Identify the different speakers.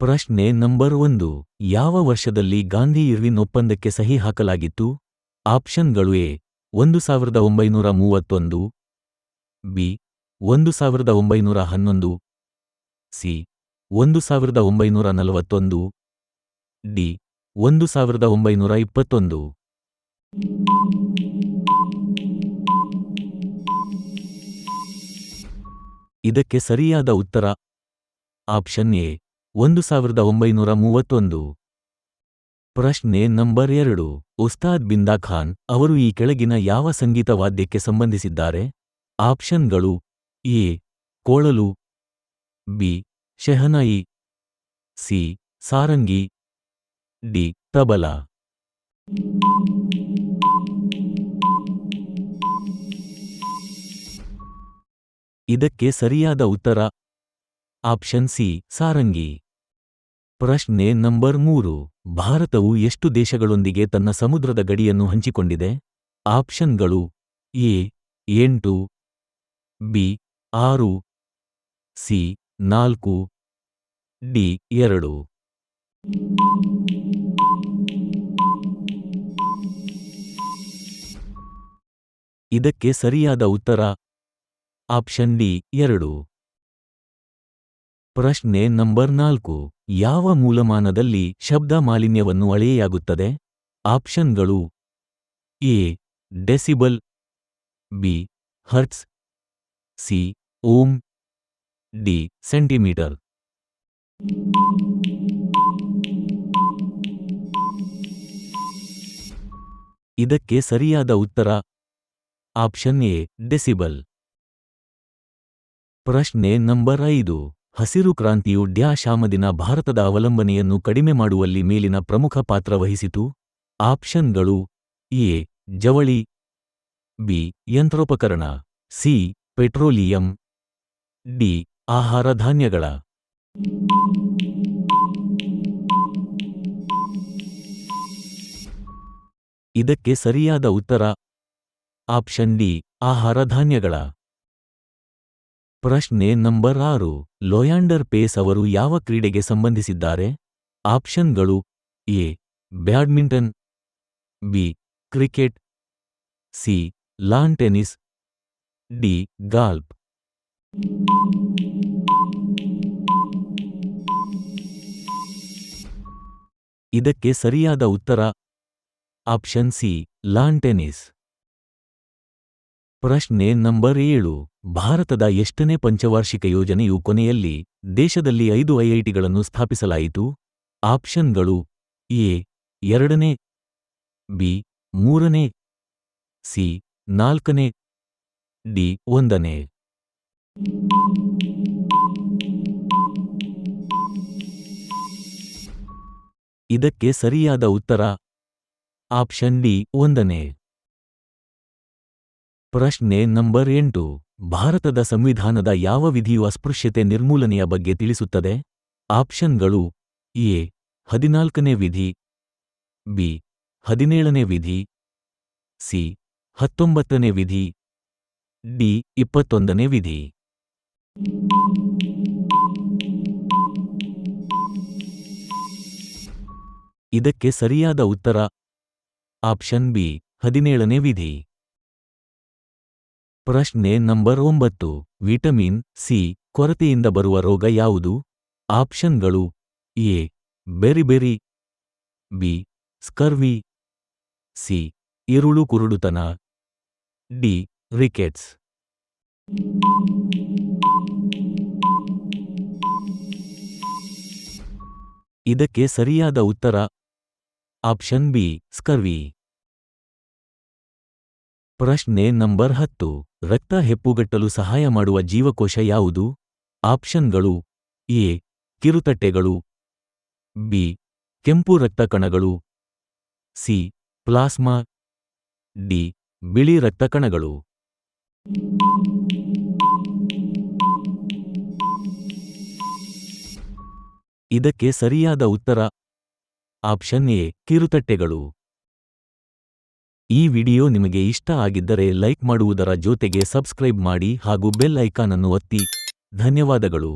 Speaker 1: ಪ್ರಶ್ನೆ ನಂಬರ್ 1. ಯಾವ ವರ್ಷದಲ್ಲಿ ಗಾಂಧಿ-ಇರ್ವಿನ್ ಒಪ್ಪಂದಕ್ಕೆ ಸಹಿ ಹಾಕಲಾಗಿತ್ತು? ಆಪ್ಷನ್ಗಳು ಎ 1931, ಬಿ 1911, ಸಿ 1941, ಡಿ 1921. ಇದಕ್ಕೆ ಸರಿಯಾದ ಉತ್ತರ ಆಪ್ಷನ್ ಎ 1931. ಪ್ರಶ್ನೆ ನಂಬರ್ 2. ಉಸ್ತಾದ್ ಬಿಂದಾ ಖಾನ್ ಅವರು ಈ ಕೆಳಗಿನ ಯಾವ ಸಂಗೀತ ವಾದ್ಯಕ್ಕೆ ಸಂಬಂಧಿಸಿದ್ದಾರೆ? ಆಪ್ಷನ್ಗಳು ಎ ಕೊಳಲು, B shehnai, C sarangi, D tabla. ಇದಕ್ಕೆ ಸರಿಯಾದ ಉತ್ತರ ಆಪ್ಷನ್ ಸಿ ಸಾರಂಗಿ. ಪ್ರಶ್ನೆ ನಂಬರ್ 3. ಭಾರತವು ಎಷ್ಟು ದೇಶಗಳೊಂದಿಗೆ ತನ್ನ ಸಮುದ್ರದ ಗಡಿಯನ್ನು ಹಂಚಿಕೊಂಡಿದೆ? ಆಪ್ಷನ್ಗಳು ಎ 8, ಬಿ 6, ಸಿ 4, ಡಿ 2. ಇದಕ್ಕೆ ಸರಿಯಾದ ಉತ್ತರ ಆಪ್ಷನ್ ಡಿ 2. ಪ್ರಶ್ನೆ ನಂಬರ್ 4. ಯಾವ ಮೂಲಮಾನದಲ್ಲಿ ಶಬ್ದ ಮಾಲಿನ್ಯವನ್ನು ಅಳೆಯಲಾಗುತ್ತದೆ? ಆಪ್ಷನ್ಗಳು A decibel, B hertz, C ohm, D centimetre. ಇದಕ್ಕೆ ಸರಿಯಾದ ಉತ್ತರ ಆಪ್ಷನ್ ಎ ಡೆಸಿಬಲ್. ಪ್ರಶ್ನೆ ನಂಬರ್ 5. ಹಸಿರು ಕ್ರಾಂತಿಯು ಡ್ಯಾಶ್ ಆಮದಿನ ಭಾರತದ ಅವಲಂಬನೆಯನ್ನು ಕಡಿಮೆ ಮಾಡುವಲ್ಲಿ ಮೇಲಿನ ಪ್ರಮುಖ ಪಾತ್ರ ವಹಿಸಿತು? ಆಪ್ಷನ್ಗಳು ಎ ಜವಳಿ, ಬಿ ಯಂತ್ರೋಪಕರಣ, ಸಿ ಪೆಟ್ರೋಲಿಯಂ, ಡಿ ಆಹಾರ ಧಾನ್ಯಗಳ. ಇದಕ್ಕೆ ಸರಿಯಾದ ಉತ್ತರ ಆಪ್ಷನ್ ಡಿ ಆಹಾರ ಧಾನ್ಯಗಳ. ಪ್ರಶ್ನೆ ನಂಬರ್ 6. ಲೊಯಾಂಡರ್ ಪೇಸ್ ಅವರು ಯಾವ ಕ್ರೀಡೆಗೆ ಸಂಬಂಧಿಸಿದ್ದಾರೆ? ಆಪ್ಷನ್ಗಳು A badminton, B cricket, C lawn tennis, D golf. ಇದಕ್ಕೆ ಸರಿಯಾದ ಉತ್ತರ ಆಪ್ಷನ್ ಸಿ ಲಾನ್ ಟೆನಿಸ್. ಪ್ರಶ್ನೆ ನಂಬರ್ 7. ಭಾರತದ ಎಷ್ಟನೇ ಪಂಚವಾರ್ಷಿಕ ಯೋಜನೆಯು ಕೊನೆಯಲ್ಲಿ ದೇಶದಲ್ಲಿ 5 ಐಐಟಿಗಳನ್ನು ಸ್ಥಾಪಿಸಲಾಯಿತು? ಆಪ್ಷನ್ಗಳು ಎ 2ನೇ, ಬಿ 3ನೇ, ಸಿ 4ನೇ, ಡಿ 1ನೇ. ಇದಕ್ಕೆ ಸರಿಯಾದ ಉತ್ತರ ಆಪ್ಷನ್ ಡಿ 1ನೇ. ಪ್ರಶ್ನೆ ನಂಬರ್ 8. ಭಾರತದ ಸಂವಿಧಾನದ ಯಾವ ವಿಧಿಯು ಅಸ್ಪೃಶ್ಯತೆ ನಿರ್ಮೂಲನೆಯ ಬಗ್ಗೆ ತಿಳಿಸುತ್ತದೆ? ಆಪ್ಷನ್ಗಳು ಎ 14ನೇ ವಿಧಿ, ಬಿ 17ನೇ ವಿಧಿ, ಸಿ 19ನೇ ವಿಧಿ, ಡಿ 21ನೇ ವಿಧಿ. ಇದಕ್ಕೆ ಸರಿಯಾದ ಉತ್ತರ ಆಪ್ಷನ್ ಬಿ 17ನೇ ವಿಧಿ. ಪ್ರಶ್ನೆ ನಂಬರ್ 9. ವಿಟಮಿನ್ ಸಿ ಕೊರತೆಯಿಂದ ಬರುವ ರೋಗ ಯಾವುದು? ಆಪ್ಷನ್ಗಳು A beriberi, B scurvy, C ಇರುಳು ಕುರುಡುತನ, ಡಿ ರಿಕೆಟ್ಸ್. ಇದಕ್ಕೆ ಸರಿಯಾದ ಉತ್ತರ ಆಪ್ಷನ್ ಬಿ ಸ್ಕರ್ವಿ. ಪ್ರಶ್ನೆ ನಂಬರ್ 10. ರಕ್ತ ಹೆಪ್ಪುಗಟ್ಟಲು ಸಹಾಯ ಮಾಡುವ ಜೀವಕೋಶ ಯಾವುದು? ಆಪ್ಷನ್ಗಳು ಎ ಕಿರುತಟ್ಟೆಗಳು, ಬಿ ಕೆಂಪು ರಕ್ತ ಕಣಗಳು, ಸಿ ಪ್ಲಾಸ್ಮಾ, ಡಿ ಬಿಳಿ ರಕ್ತ ಕಣಗಳು. ಇದಕ್ಕೆ ಸರಿಯಾದ ಉತ್ತರ ಆಪ್ಷನ್ ಎ ಕಿರುತಟ್ಟೆಗಳು. ಈ ವಿಡಿಯೋ ನಿಮಗೆ ಇಷ್ಟ ಆಗಿದ್ದರೆ ಲೈಕ್ ಮಾಡುವುದರ ಜೊತೆಗೆ ಸಬ್ಸ್ಕ್ರೈಬ್ ಮಾಡಿ ಹಾಗೂ ಬೆಲ್ ಐಕಾನ್ ಅನ್ನು ಒತ್ತಿ. ಧನ್ಯವಾದಗಳು.